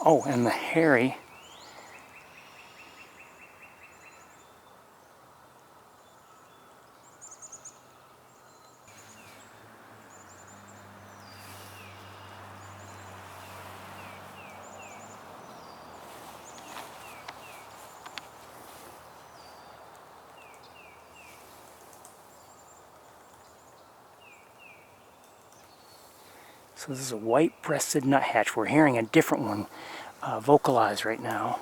Oh, and the hairy. So this is a white-breasted nuthatch. We're hearing a different one vocalize right now.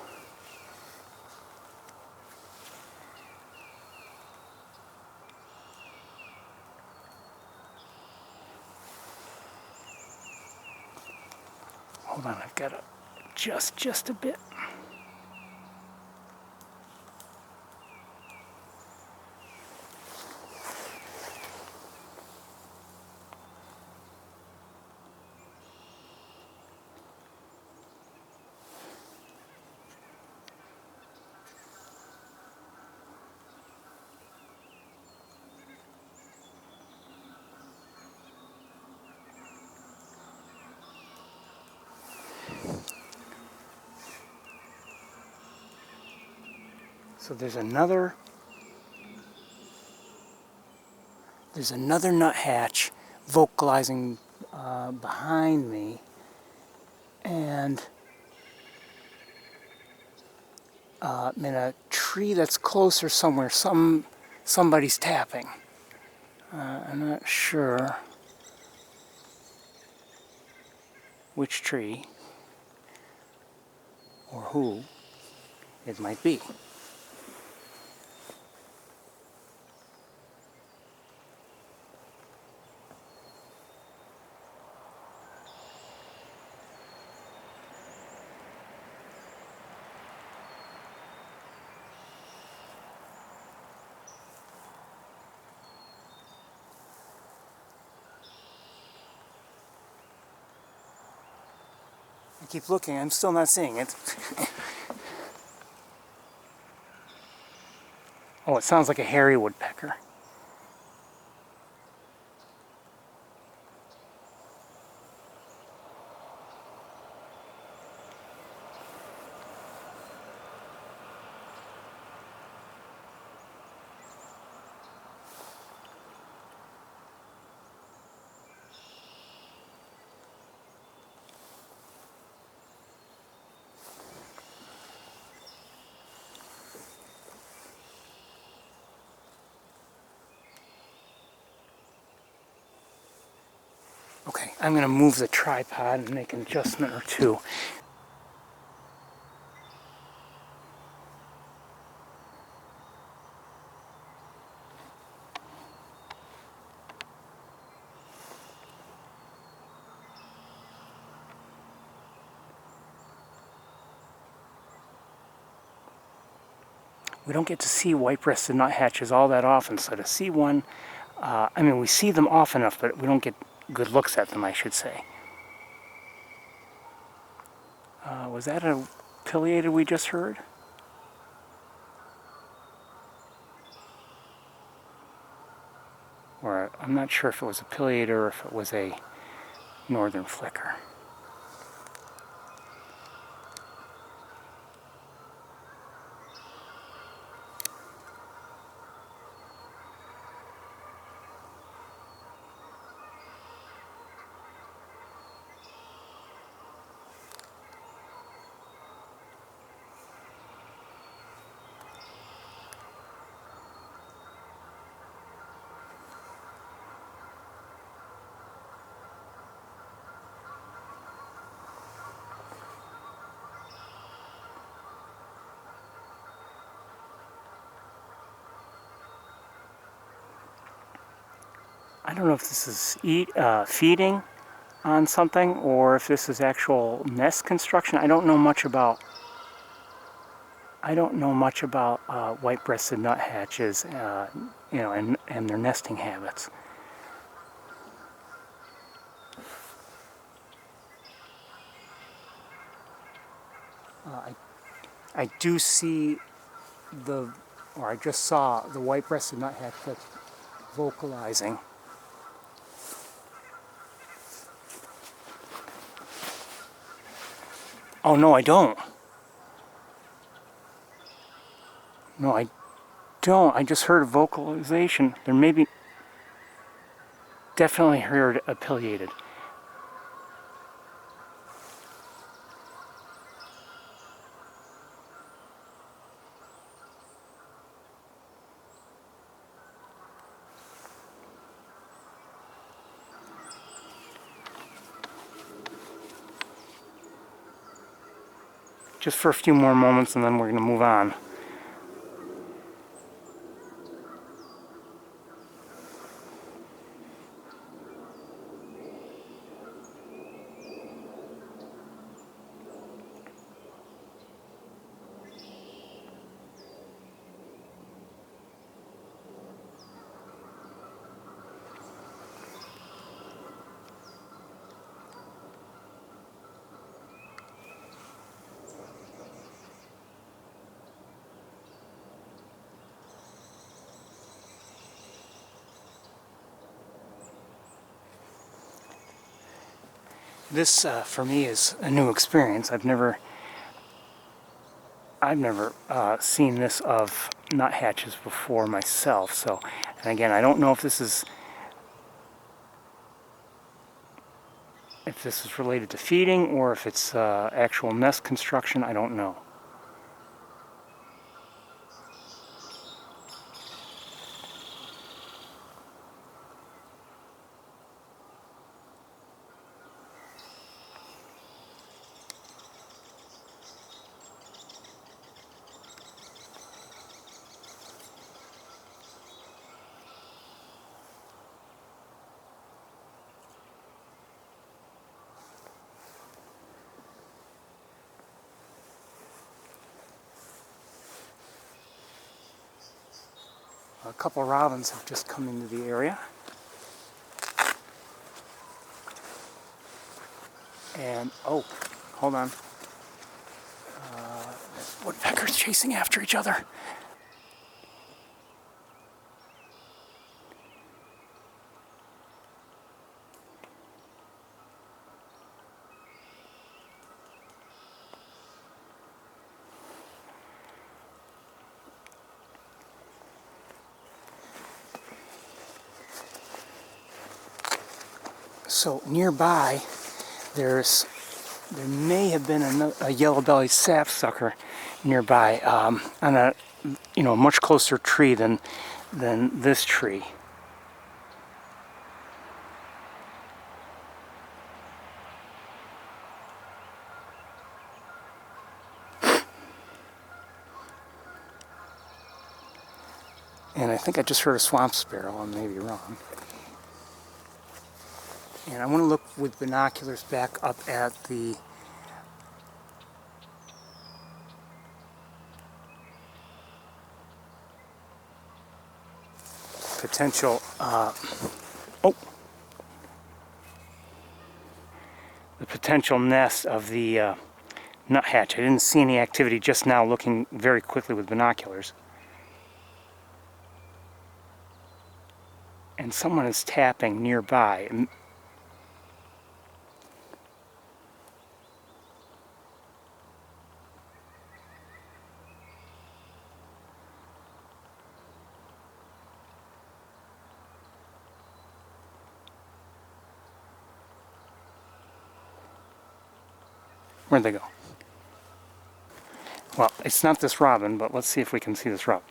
Hold on, I've got to adjust just a bit. So there's another nuthatch vocalizing behind me, and in a tree that's closer somewhere, somebody's tapping. I'm not sure which tree or who it might be. I keep looking, I'm still not seeing it. Oh, it sounds like a hairy woodpecker. Okay, I'm going to move the tripod and make an adjustment or two. We don't get to see white-breasted nuthatches all that often, so to see one, I mean, we see them often enough, but we don't get good looks at them, I should say. Was that a pileated we just heard? Or I'm not sure if it was a pileated or if it was a northern flicker. I don't know if this is feeding on something or if this is actual nest construction. I don't know much about white-breasted nuthatches, you know, and their nesting habits. I do see I just saw the white-breasted nuthatch that's vocalizing. Oh, no, I don't. No, I don't. I just heard a vocalization. There may be... Definitely heard a pileated. Just for a few more moments and then we're going to move on. This, for me, is a new experience. I've never seen this of nuthatches before myself. So, and again, I don't know if this is related to feeding or if it's actual nest construction. I don't know. A couple robins have just come into the area. And, oh, hold on. Woodpeckers chasing after each other. So nearby, there may have been a yellow-bellied sapsucker nearby on a much closer tree than this tree. And I think I just heard a swamp sparrow. I may be wrong. And I want to look with binoculars back up at the potential, the potential nest of the nuthatch. I didn't see any activity just now looking very quickly with binoculars. And someone is tapping nearby. Where'd they go? Well, it's not this robin, but let's see if we can see this robin.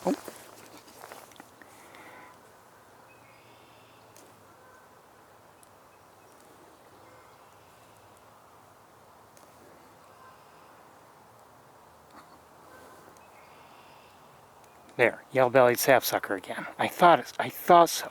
Oh. There, yellow-bellied sapsucker again. I thought so.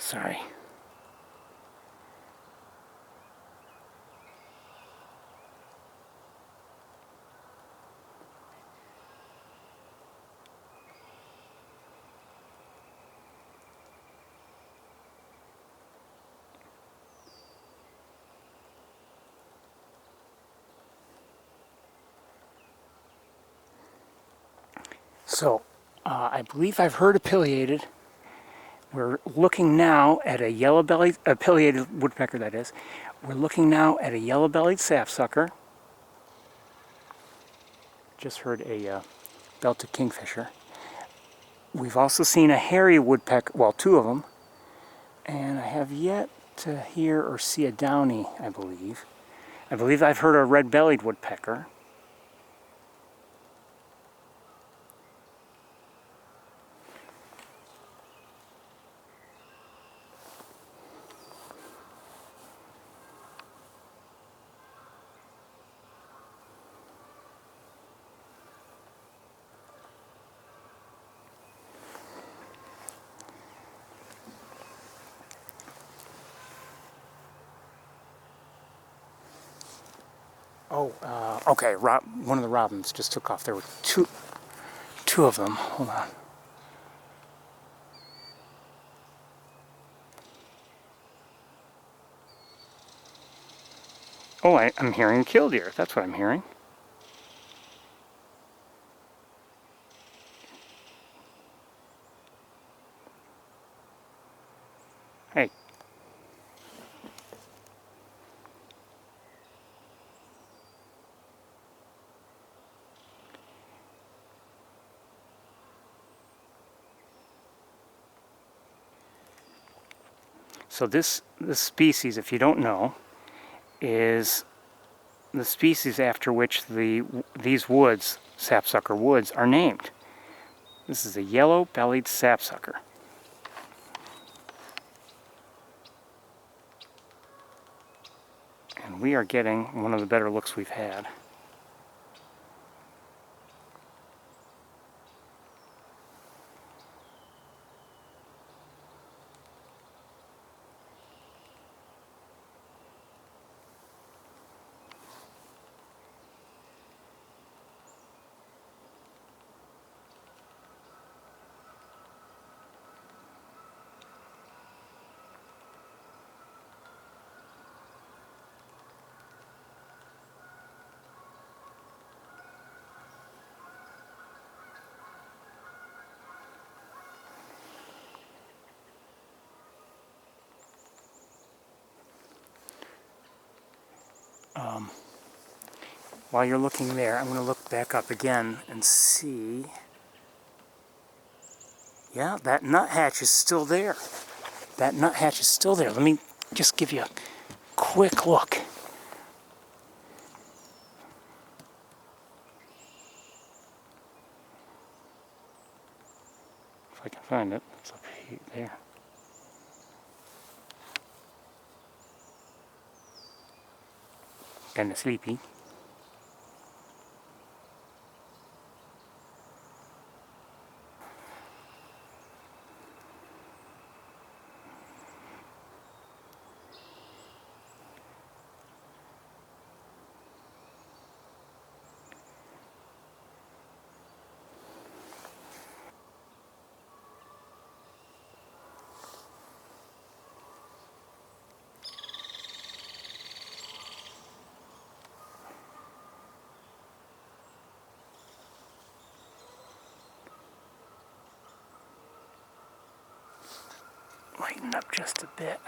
Sorry. So, I believe I've heard of pileated. We're looking now at a yellow-bellied, a pileated woodpecker that is. We're looking now at a yellow-bellied sapsucker. Just heard a belted kingfisher. We've also seen a hairy woodpecker, well, two of them. And I have yet to hear or see a downy, I believe. I believe I've heard a red-bellied woodpecker. Oh, okay, one of the robins just took off. There were two of them. Hold on. Oh, I'm hearing a killdeer. That's what I'm hearing. Hey. So this species, if you don't know, is the species after which these woods, Sapsucker Woods, are named. This is a yellow-bellied sapsucker. And we are getting one of the better looks we've had. While you're looking there, I'm going to look back up again and see. Yeah, that nuthatch is still there. That nuthatch is still there. Let me just give you a quick look. If I can find it, it's up there. Kind of sleepy. Lighten up just a bit.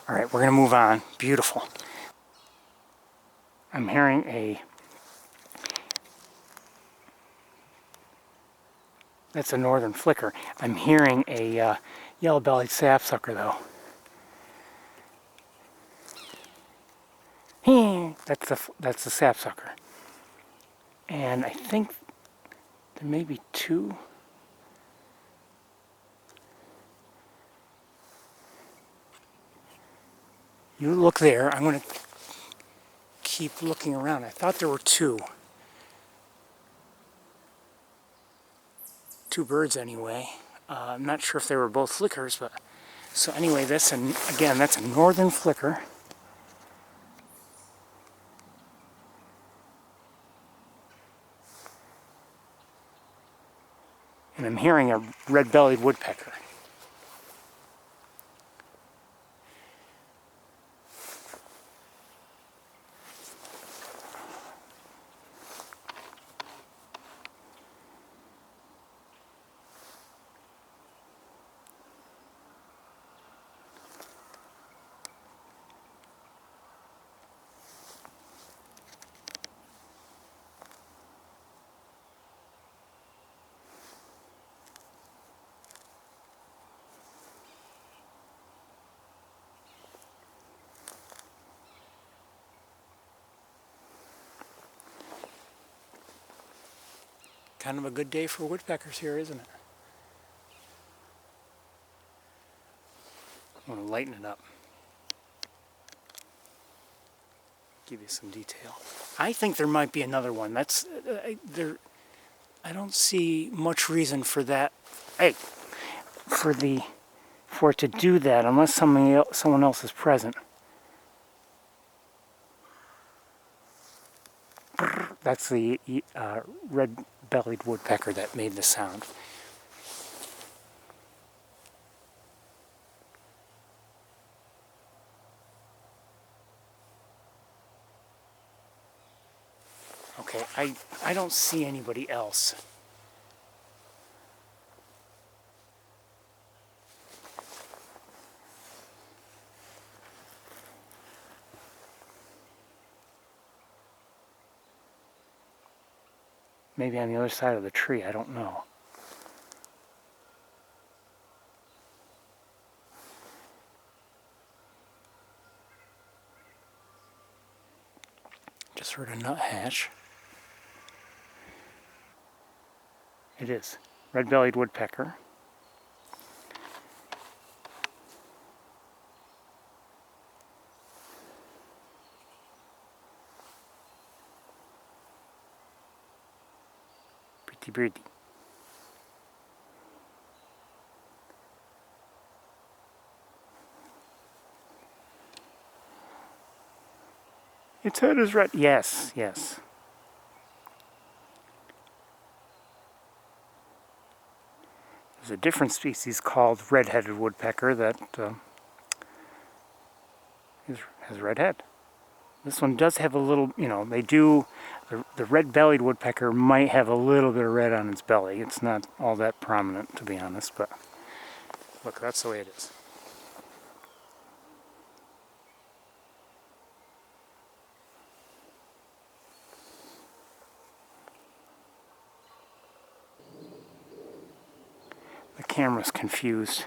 All right, we're going to move on. Beautiful. I'm hearing that's a northern flicker. I'm hearing a yellow-bellied sapsucker, though. That's the sapsucker. And I think there may be two. You look there. I'm going to keep looking around. I thought there were two. Two birds anyway. I'm not sure if they were both flickers, but so anyway, this, and again, that's a northern flicker. And I'm hearing a red-bellied woodpecker. Kind of a good day for woodpeckers here, isn't it? I'm going to lighten it up. Give you some detail. I think there might be another one. That's there. I don't see much reason for that. Hey, for it to do that unless someone else is present. That's the red-bellied woodpecker that made the sound. Okay, I don't see anybody else. Maybe on the other side of the tree, I don't know. Just heard a nuthatch. It is. Red-bellied woodpecker. Pretty. Its head is red. Yes. There's a different species called red-headed woodpecker that has red head. This one does have a little, they do, the red-bellied woodpecker might have a little bit of red on its belly. It's not all that prominent, to be honest, but look, that's the way it is. The camera's confused.